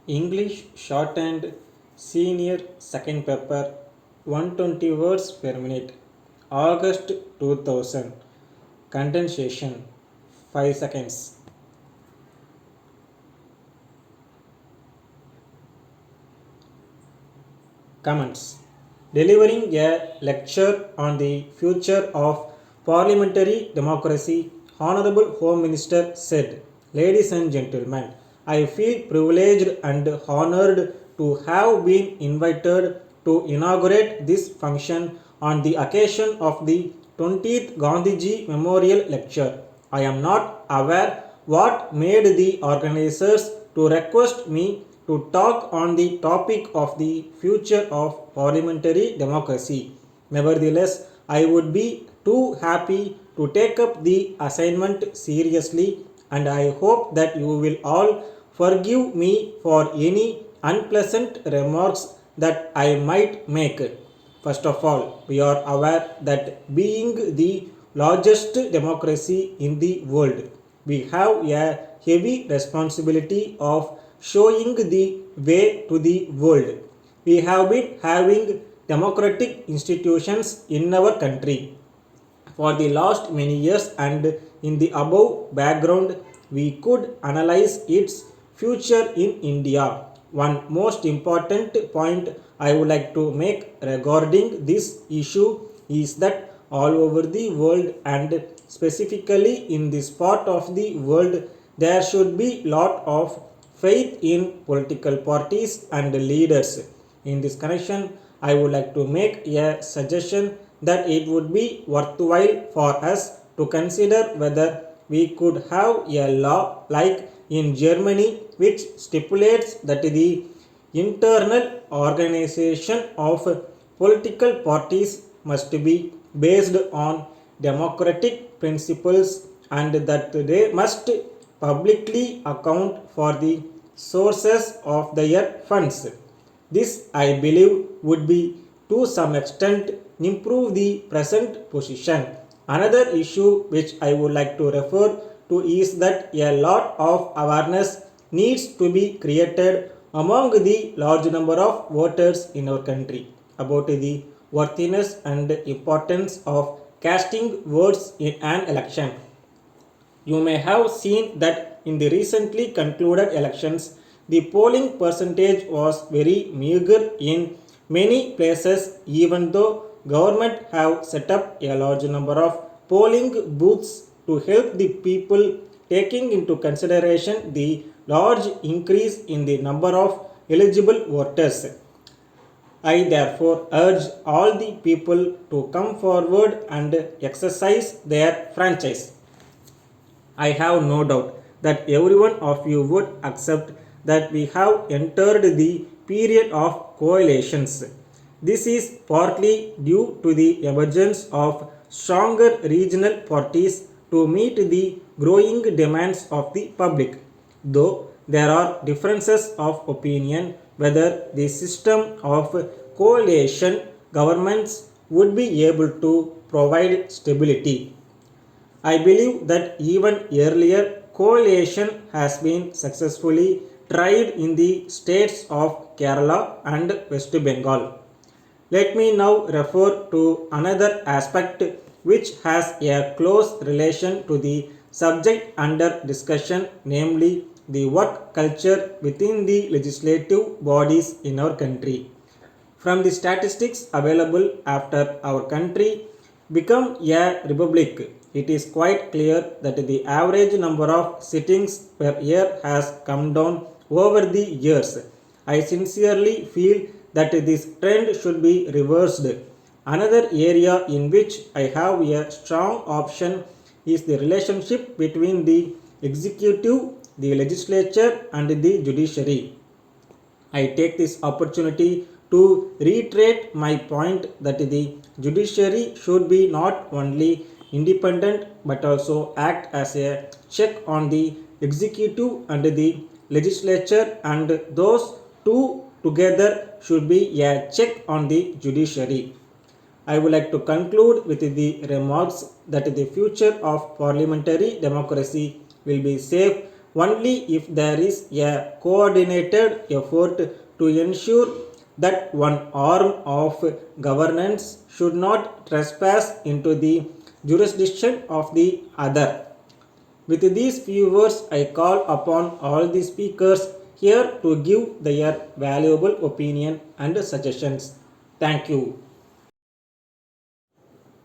English Shorthand Senior Second Paper 120 words per minute. August 2000. Condensation 5 seconds. Comments. Delivering a lecture on the future of parliamentary democracy, Honorable Home Minister said, "Ladies and gentlemen, I feel privileged and honored to have been invited to inaugurate this function on the occasion of the 20th Gandhiji Memorial Lecture. I am not aware what made the organizers to request me to talk on the topic of the future of parliamentary democracy. Nevertheless, I would be too happy to take up the assignment seriously, and I hope that you will all forgive me for any unpleasant remarks that I might make. First of all, we are aware that being the largest democracy in the world, we have a heavy responsibility of showing the way to the world. We have been having democratic institutions in our country for the last many years, and in the above background, we could analyze its future in India. One most important point I would like to make regarding this issue is that all over the world, and specifically in this part of the world, there should be lot of faith in political parties and leaders. In this connection, I would like to make a suggestion that it would be worthwhile for us to consider whether we could have a law like in Germany, which stipulates that the internal organization of political parties must be based on democratic principles, and that they must publicly account for the sources of their funds. This, I believe, would be to some extent improve the present position. Another issue which I would like to refer to is that a lot of awareness needs to be created among the large number of voters in our country about the worthiness and importance of casting votes in an election. You may have seen that in the recently concluded elections, the polling percentage was very meager in many places, even though government have set up a large number of polling booths to help the people, taking into consideration the large increase in the number of eligible voters. I therefore urge all the people to come forward and exercise their franchise. I have no doubt that every one of you would accept that we have entered the period of coalitions. This is partly due to the emergence of stronger regional parties to meet the growing demands of the public. Though there are differences of opinion whether the system of coalition governments would be able to provide stability. I believe that even earlier coalition has been successfully tried in the states of Kerala and West Bengal. Let me now refer to another aspect which has a close relation to the subject under discussion, namely the work culture within the legislative bodies in our country. From the statistics available after our country become a republic, it is quite clear that the average number of sittings per year has come down over the years. I sincerely feel that this trend should be reversed. Another area in which I have a strong option is the relationship between the executive, the legislature, and the judiciary. I take this opportunity to reiterate my point that the judiciary should be not only independent but also act as a check on the executive and the legislature, and those two together should be a check on the judiciary. I would like to conclude with the remarks that the future of parliamentary democracy will be safe only if there is a coordinated effort to ensure that one arm of governance should not trespass into the jurisdiction of the other. With these few words, I call upon all the speakers here to give their valuable opinion and suggestions. Thank you.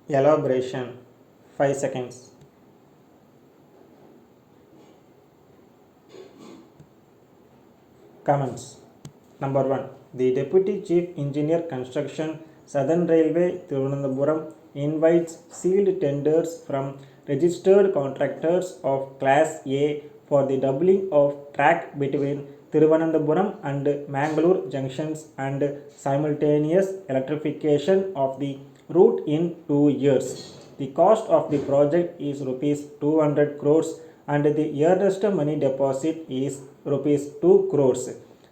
Elaboration 5 seconds. Comments. Number 1. The Deputy Chief Engineer Construction Southern Railway Thiruvananthapuram invites sealed tenders from registered contractors of Class A for the doubling of track between Thiruvananthapuram and Mangalore junctions and simultaneous electrification of the route in 2 years. The cost of the project is rupees 200 crores and the earnest money deposit is rupees 2 crores.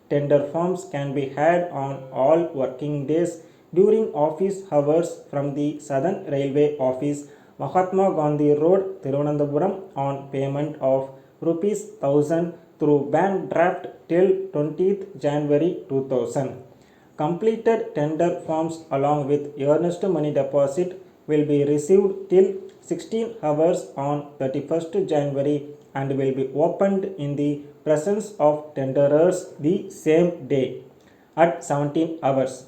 Tender forms can be had on all working days during office hours from the Southern Railway Office, Mahatma Gandhi Road, Thiruvananthapuram on payment of rupees 1000 through bank draft till 20th January 2000. Completed tender forms along with earnest money deposit will be received till 16 hours on 31st January and will be opened in the presence of tenderers the same day at 17 hours.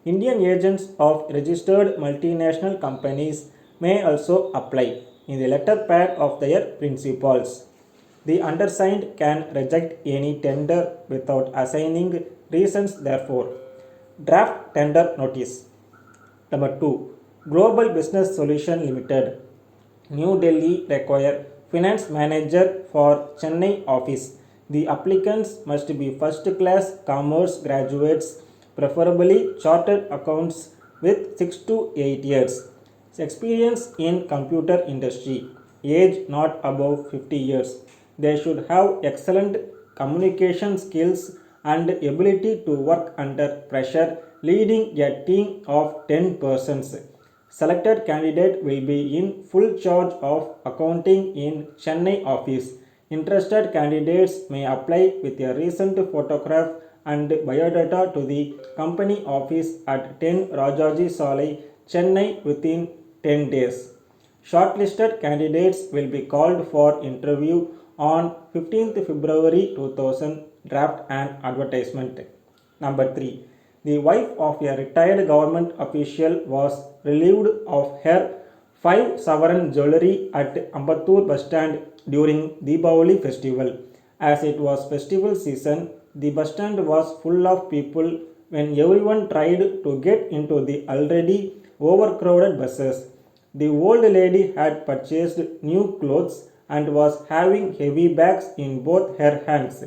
Indian agents of registered multinational companies may also apply in the letter pad of their principals. The undersigned can reject any tender without assigning reasons therefore. Draft tender notice. Number 2. Global Business Solution Limited, New Delhi require finance manager for Chennai office. The applicants must be first class commerce graduates, preferably chartered accounts with 6 to 8 years experience in computer industry, age not above 50 years. They should have excellent communication skills and ability to work under pressure leading a team of 10 persons. Selected candidate will be in full charge of accounting in Chennai office. Interested candidates may apply with a recent photograph and biodata to the company office at 10 Rajaji Salai, Chennai within 10 days. Shortlisted candidates will be called for interview on 15th February 2000. Draft and advertisement. Number 3. The wife of a retired government official was relieved of her 5 sovereign jewelry at Ambattur bus stand during Deepavali festival. As it was festival season, the bus stand was full of people when everyone tried to get into the already overcrowded buses. The old lady had purchased new clothes and was having heavy bags in both her hands.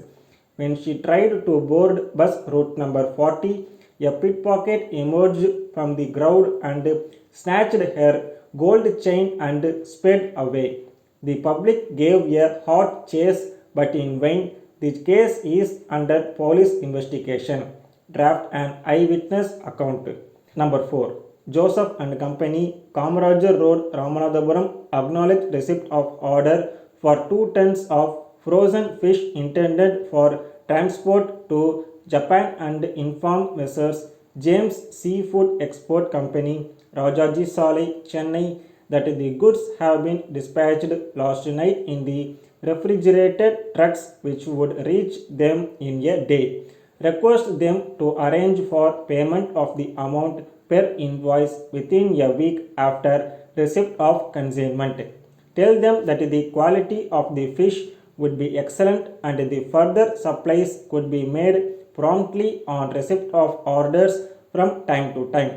When she tried to board bus route number 40, a pickpocket emerged from the crowd and snatched her gold chain and sped away. The public gave a hot chase but in vain. The case is under police investigation. Draft an eyewitness account. Number 4. Joseph and Company, Kamarajar Road, Ramanathapuram, acknowledged receipt of order for 2 tons of frozen fish intended for transport to Japan and informed Messrs. James Seafood Export Company, Rajaji Salai, Chennai, that the goods have been dispatched last night in the refrigerated trucks which would reach them in a day. Request them to arrange for payment of the amount per invoice within a week after receipt of consignment. Tell them that the quality of the fish would be excellent and the further supplies could be made promptly on receipt of orders from time to time.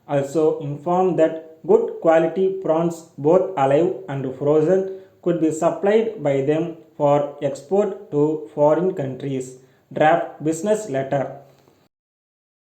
Also inform that good quality prawns, both alive and frozen, could be supplied by them for export to foreign countries. Draft business letter.